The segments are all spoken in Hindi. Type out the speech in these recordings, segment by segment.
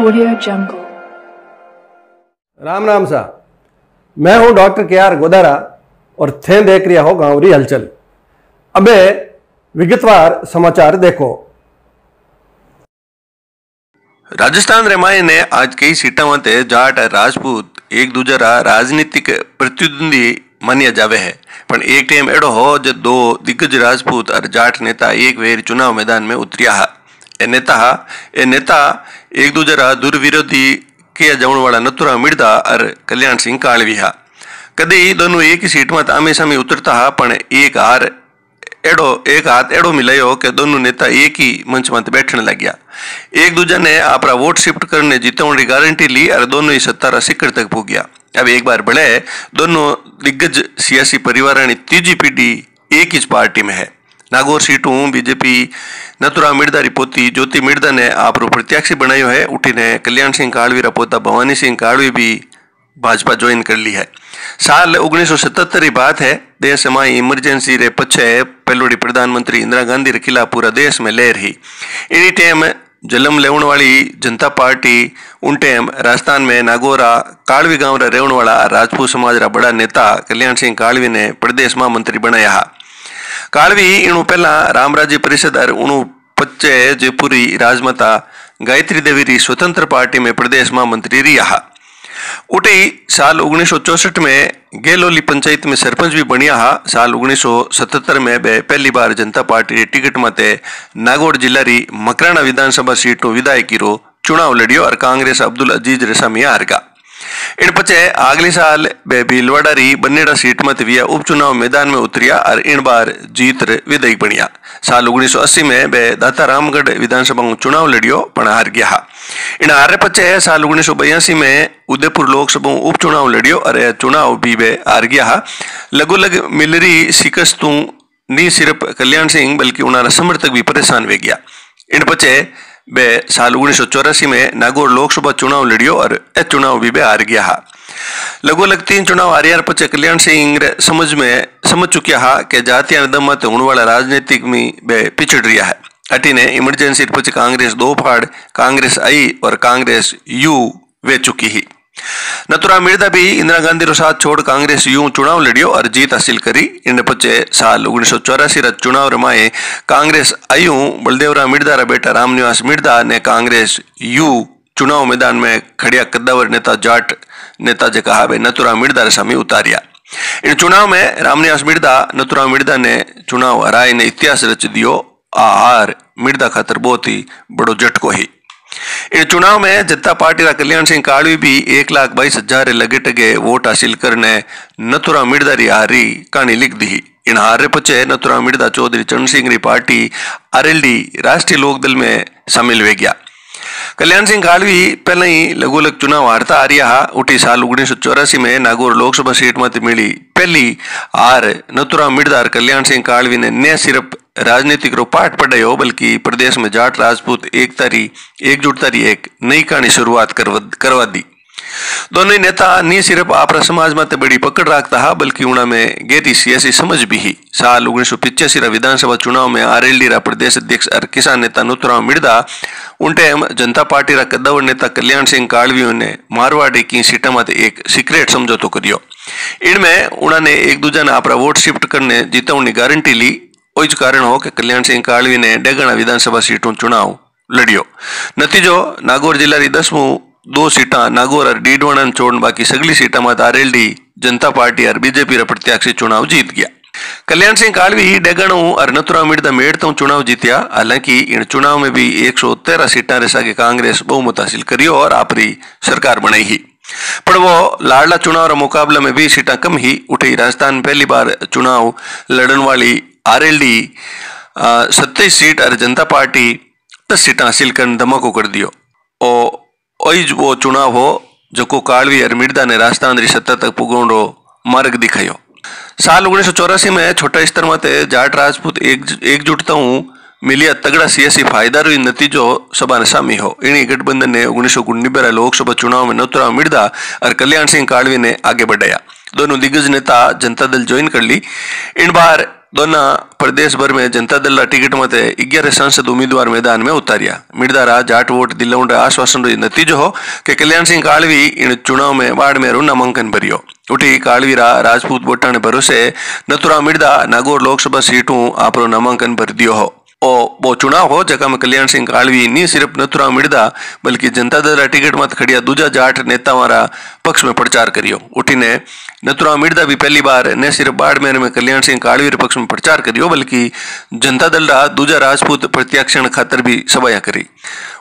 Audio Jungle। राम राम सा, मैं हूं डॉक्टर के.आर. गोदारा और थे देख रहा हो गांव री हलचल। अबे विगतवार समाचार देखो। राजस्थान रेमाए ने आज कई सीटा मते जाट और राजपूत एक दूसरा राजनीतिक प्रतिद्वंदी मान्या जावे है, पर एक टाइम एडो हो जब दो दिग्गज राजपूत और जाट नेता एक वेर चुनाव मैदान में उतरिया हा। ए नेता एक दूसरा दुर्विरोधी किया जाने वाला नथुराम मिर्धा और कल्याण सिंह कालवी हा। कदी दोनों एक ही सीट में आमे सामे उतरता हा, पण एक हाथ एडो मिलायो कि दोनों नेता एक ही मंच में बैठने लग्या। एक दूजे ने अपना वोट शिफ्ट करने जीतने गारंटी ली और दोनों ही सत्तारा शिखर तक पहुंचा। अब एक बार बढ़े दोनों दिग्गज सियासी परिवार की तीजी पीढ़ी एक ही पार्टी में है। नागौर सीटू बीजेपी नथुराम मिर्धा री पोती ज्योति मिर्धा ने आप प्रत्याशी बनायो है। उठीने कल्याण सिंह कालवी रा पोता भवानी सिंह कालवी भी भाजपा ज्वाइन कर ली है। साल 1977 की बात है। देश में इमरजेंसी रे पछे पहलोड़ी प्रधानमंत्री इंदिरा गांधी रे खिलाफ पूरा देश में लहर ही। इन्हीं टाइम जन्म लेवन वाली जनता पार्टी उन टाइम राजस्थान में नागौरा कालवी गांव रे रहने वाला राजपूत समाज रा बड़ा नेता कल्याण सिंह कालवी ने प्रदेश महामंत्री बनाया हा। कालवी इनु पहला रामराज्य परिषद और उनु पच्चे जयपुरी राजमाता गायत्री देवी री स्वतंत्र पार्टी में प्रदेश महामंत्री रिया हा। उठी साल 1964 में गेलोली पंचायत में सरपंच भी बनिया हा। साल 1977 में वे पहली बार जनता पार्टी री टिकट मते नागौर जिला री मकराना विधानसभा सीट विधायकी रो चुनाव लड़ियो और कांग्रेस अब्दुल अजीज रेसामिया हार गया। इन पचे अगले साल वे भीलवाड़ा री बन्नेड़ा सीट मत विया उपचुनाव मैदान में उतरिया और इन बार जीत विधायक बनिया। साल 1980 में वे दाता रामगढ़ विधानसभा में चुनाव लड़ियो पण हार गया हा। इन हारे पचे साल 1982 में उदयपुर लोकसभा उपचुनाव लड़ियो और चुनाव भी वे हार गया हा। लगोलग मिलरी शिकस्तों नी सिर्फ कल्याण सिंह बल्कि उन्हारा समर्थक भी परेशान वे गया। इन पचे वे साल 1984 में नागौर लोकसभा चुनाव लड़ियो और चुनाव भी वे हार गया हा। लगोलग 3 चुनाव हारियार पचे कल्याण सिंह समझ चुकिया हा कि जातिया दम मत होने वाला राजनीतिक में वे पिछड़ रिया है। अटी ने इमरजेंसी पचे कांग्रेस दो फाड़ कांग्रेस आई और कांग्रेस यू वे चुकी ही। नथुराम मिर्धा भी इंदिरा गांधी रो साथ छोड़ कांग्रेस यू चुनाव लड़ियो और जीत हासिल करी। इन पचे साल 1984 रा चुनाव रमाए कांग्रेस आयु बलदेवराम मिर्धा रा बेटा रामनिवास मिर्धा ने कांग्रेस यू चुनाव मैदान में खड़िया कद्दावर नेता जाट नेता जे कहा नथुराम मिर्धा रे सामने उतारिया। इन चुनाव में रामनिवास मिर्धा नथुराम मिर्धा ने चुनाव हराए ने इतिहास रच दियो। हार मिर्धा खातर बहुत ही बड़ो झटको ही। इन चुनाव में जनता पार्टी का कल्याण सिंह कालवी भी 1,22,000 लगे टगे वोट हासिल करने नथुराम मिर्धा री हारी कहानी लिख दी। इन हारे पचे नथुराम मिर्धा चौधरी चरण सिंह री पार्टी आरएलडी राष्ट्रीय लोकदल में शामिल हो गया। कल्याण सिंह कालवी पहले ही लगोलग चुनाव हारता आ रहा हा। उठी साल 1984 में नागौर लोकसभा सीट मत मिली पहली हार नथुराम मिर्धा और कल्याण सिंह कालवी ने न सिर्फ राजनीतिक रो पाठ पढ़ायो बल्कि प्रदेश में जाट राजपूत एकजुटता री एक नई कहानी शुरुआत करवा दी। दोनों ही नेता नी सिर्फ आपरा समाज में बड़ी पकड़ रखता हा बल्कि उन्हें में गहरी सियासी समझ भी ही। साल 1985 विधानसभा चुनाव में आरएलडी रा प्रदेश अध्यक्ष और किसान नेता नथुराम मिर्धा उन टाइम जनता पार्टी रा कद्दावर नेता कल्याण सिंह कालवी ने मारवाड़ी की सीटा में एक सीक्रेट समझौतो करियो। इनमें उन्होंने एक दूजे ने अपना वोट शिफ्ट करने जीतने गारंटी ली। वही कारण हो कि कल्याण सिंह कालवी ने डेगणा विधानसभा सीटों चुनाव लड़ियो। नतीजो नागौर जिला री 2 सीटा नागौर और डीडवाना छोड़ बाकी सगली सीटा में आरएलडी जनता पार्टी और बीजेपी रा प्रत्याशी चुनाव जीत गया। कल्याण सिंह कालवी डेगणु और नथुराम मिर्धा मेड़ता चुनाव जीतिया। हालांकि इन चुनाव में भी 113 सीटा रेसा के कांग्रेस बहुमत हासिल करियो और आपरी सरकार बनाई ही। पर वो लाडला चुनाव रा मुकाबला में भी सीटा कम ही। उठी राजस्थान पहली बार चुनाव लड़न वाली आरएलडी 27 सीट और जनता पार्टी 10 सीटा हासिल कर धमाको कर दियो। और वो चुनाव हो जो कालवी और मिर्धा ने राजस्थान री सत्ता तक पुगोंडो मार्ग दिखायो। साल 1984 में छोटा स्तर में जाट राजपूत एकजुटता मिलिया तगड़ा सियासी फायदा रो नतीजो सभा सामी हो। इन्हीं गठबंधन ने 1992 लोकसभा चुनाव में नथुराम मिर्धा और कल्याण सिंह कालवी ने आगे बढ़ाया। दोनों दिग्गज नेता जनता दल ज्वाइन कर ली। इन बार दोना प्रदेश भर में जनता दल टिकट मत 11 सांसद उम्मीदवार मैदान में उतारिया। मिर्दारा जाट वोट दिलौंड आश्वासन नतीजो हो कि कल्याण सिंह कालवी इन चुनाव में बाड़मेर नामांकन भरियो। उठी कालवीरा राजपूत वोटा ने भरोसे नथुराम मिर्दा नागौर लोकसभा सीटू आपरो नामांकन भर दियो हो। वो चुनाव हो जगह में कल्याण सिंह कालवी नहीं सिर्फ नथुराम मिर्दा बल्कि जनता दल टिकट मत खड़िया दूजा जाट नेता वाला पक्ष में प्रचार करियो। उठीने नथुराम मिर्दा भी पहली बार न सिर्फ बाड़मेर में कल्याण सिंह कालवी पक्ष में प्रचार करियो बल्कि जनता दल दूजा राजपूत प्रत्याक्षण खातर भी सभाया करी।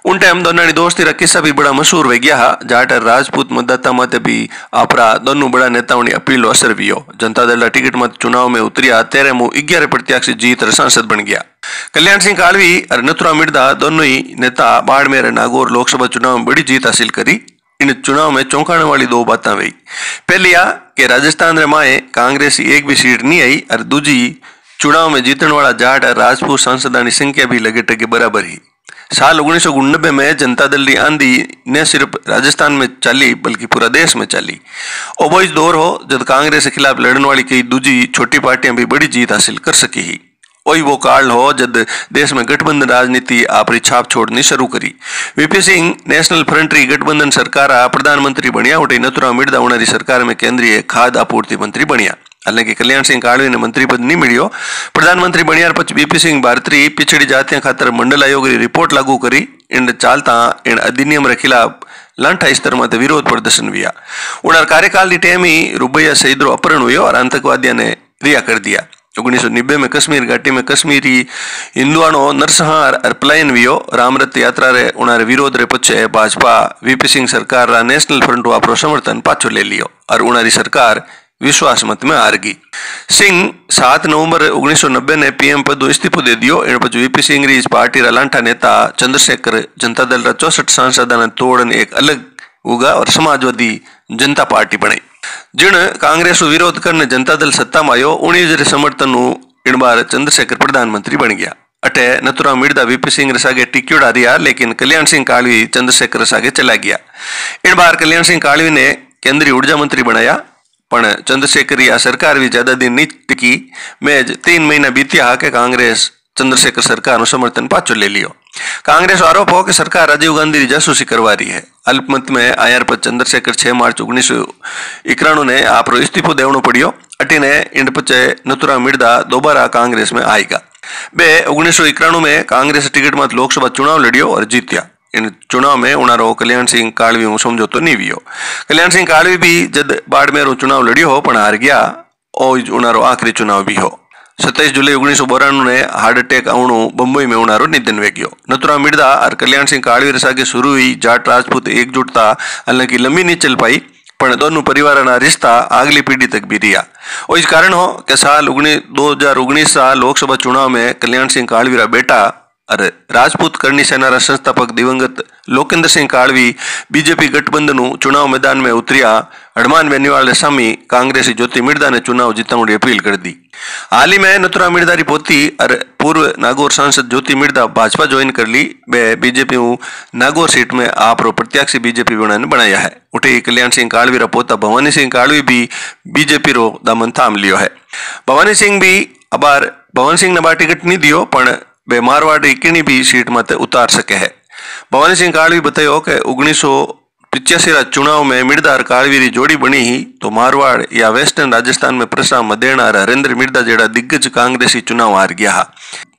उन टाइम दोनों दोस्ती रा किस्सा भी बड़ा मशहूर हो गया। जाट राजपूत मतदाता मत भी आपरा दोनों बड़ा नेताओं की अपील असर भी हो। जनता दल टिकट मत चुनाव में उतरिया तेरे मुंह 11 प्रत्याशी जीत सांसद बन गया। कल्याण सिंह कालवी और नथुराम मिर्दा दोनों ही नेता बाड़मेर नागौर लोकसभा चुनाव में बड़ी जीत हासिल करी। इन चुनाव में चौंकाने वाली दो बातें हुई। पहली आ कि राजस्थान रे माए कांग्रेस एक भी सीट नहीं आई और दूजी चुनाव में जीतने वाला जाट और राजपूत सांसदों की संख्या भी लगे टगे बराबर ही। साल 1999 में जनता दल की आंधी न सिर्फ राजस्थान में चली बल्कि पूरा देश में चली। और वो इस दौर हो जब कांग्रेस के खिलाफ लड़ने वाली कई दूजी छोटी पार्टियां भी बड़ी जीत हासिल कर सकी ही। वही वो काल हो जब देश में गठबंधन राजनीति आपरी छाप छोड़नी शुरू करी। वीपी सिंह नेशनल फ्रंट री गठबंधन सरकार प्रधानमंत्री बनिया। उठी नथुराम मिर्दा उनारी सरकार में केंद्रीय खाद्य आपूर्ति मंत्री बनिया। हालांकि कल्याण सिंह कालवी ने मंत्री पद नहीं मिलियो। प्रधानमंत्री बनियार पछ वीपी सिंह भारतीय पिछड़ी जातियां खातर मंडल आयोग की रिपोर्ट लागू करी। इन चालता इन अधिनियम रे खिलाफ लांठा स्तर में विरोध प्रदर्शन हुआ। उनार कार्यकाल की टाइम ही रुबैया शहीदों अपहरण हुआ और आतंकवादियों ने रिहा कर दिया। 1990 में कश्मीर घाटी में कश्मीरी हिंदुआनो नरसंहार और पलायन हुआ। रामरथ यात्रा रे उनारे विरोध रे पछे भाजपा वीपी सिंह सरकार रा नेशनल फ्रंट आपरो समर्थन पाछो ले लियो और उनारी सरकार विश्वास मत में हार गई। सिंह 7 नवंबर 1990 ने पीएम पद इस्तीफो दे दियो। इन पछ वीपी सिंह री इस पार्टी रा लांठा नेता चंद्रशेखर जनता दल रा 64 सांसदों ने तोड़न एक अलग उगा और समाजवादी जनता पार्टी बनाई। जिन कांग्रेस विरोध करने जनता दल सत्ता में आयो उन्हीं जरे समर्थन इन बार चंद्रशेखर प्रधानमंत्री बन गया। अटे नथुराम मिर्दा वीपी सिंह सागे टिक्योड़ा रिया लेकिन कल्याण सिंह कालवी चंद्रशेखर सागे चला गया। इन बार कल्याण सिंह कालवी ने केंद्रीय ऊर्जा मंत्री बनाया पण चंद्रशेखर या सरकार भी ज्यादा दिन नहीं टिकी। मैज 3 महीना बीतिया के कांग्रेस चंद्रशेखर सरकार समर्थन पाछो ले लियो। कांग्रेस आरोप हो कि सरकार राजीव गांधी की जासूसी करवा रही है। अल्पमत में आयर पर चंद्रशेखर 6 मार्च 1991 ने आप इस्तीफो देवनो पड़ियो। अटीने इन पचे नथुराम मिर्दा दोबारा कांग्रेस में आएगा। बे 1991 में कांग्रेस टिकट मत लोकसभा चुनाव लड़ियो और जीतिया। इन चुनाव में उनारो कल्याण सिंह कालवी समझौतो नहीं हुई। कल्याण सिंह कालवी भी जद बाड़मेर चुनाव लड़ियो हो पण हार गया। और उनारो आखिरी चुनाव भी हो। 27 जुलाई 1992 ने हार्ट अटैक आवणु बम्बई में उनारो निधन वे गयो। नथुराम मिर्दा और कल्याण सिंह कालवी सागे शुरू हुई जाट राजपूत एकजुटता हालांकि लंबी नहीं चल पाई पण दोनों परिवार रिश्ता अगली पीढ़ी तक भी रिया। और इस कारण हो कि साल 2019 लोकसभा चुनाव में कल्याण सिंह कालवी रा बेटा और राजपूत करनी सेना रा संस्थापक दिवंगत लोकेंद्र सिंह कालवी बीजेपी गठबंधन चुनाव मैदान में उतरिया। हनुमान बेनीवाल सामी कांग्रेसी ज्योति मिर्दा ने चुनाव जीतने की अपील कर दी। हाल ही में नथुराम मिर्दा की पोती और पूर्व नागौर सांसद ज्योति मिर्दा भाजपा ज्वाइन कर ली। वे बीजेपी नागौर सीट में आप प्रत्याशी बीजेपी बनाया है। उठे कल्याण सिंह कालवी रा पोता भवानी सिंह कालवी भी बीजेपी रो दामन थाम लियो है। भवानी सिंह भी अबार भवन सिंह ने बार टिकट नहीं दियो पण वे मारवाड़ किणी भी सीट मत उतार सके है। भवानी सिंह कालवी बतायो कि 1985 रा चुनाव में मिर्दा और कालवी री जोड़ी बनी ही तो मारवाड़ या वेस्टर्न राजस्थान में प्रसा मदेना और हरेंद्र मिर्दा जेड़ा दिग्गज कांग्रेसी चुनाव हार गया हा।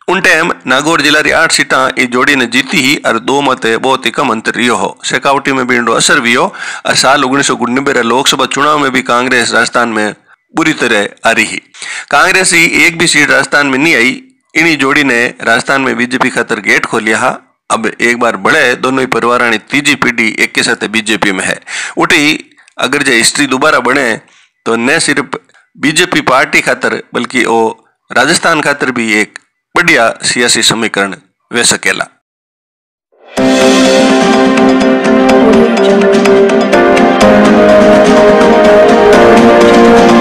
उन टाइम नागौर जिला री 8 सीटा इस जोड़ी ने जीती ही और 2 मत बहुत ही कम अंतर रियो हो। शेकावटी में भी इनको असर भी हो और साल 1999 लोकसभा चुनाव में भी कांग्रेस राजस्थान में बुरी तरह आ रही। कांग्रेस ही एक भी सीट राजस्थान में नहीं आई। इन्हीं जोड़ी ने राजस्थान में बीजेपी खातर गेट खोलिया हा। अब एक बार बढ़े दोनों ही परिवार तीजी पीढ़ी एक के साथ बीजेपी में है। उठी अगर जो हिस्ट्री दोबारा बने तो न सिर्फ बीजेपी पार्टी खातर बल्कि वो राजस्थान खातर भी एक बढ़िया सियासी समीकरण वे सकेला। Audio Jungle.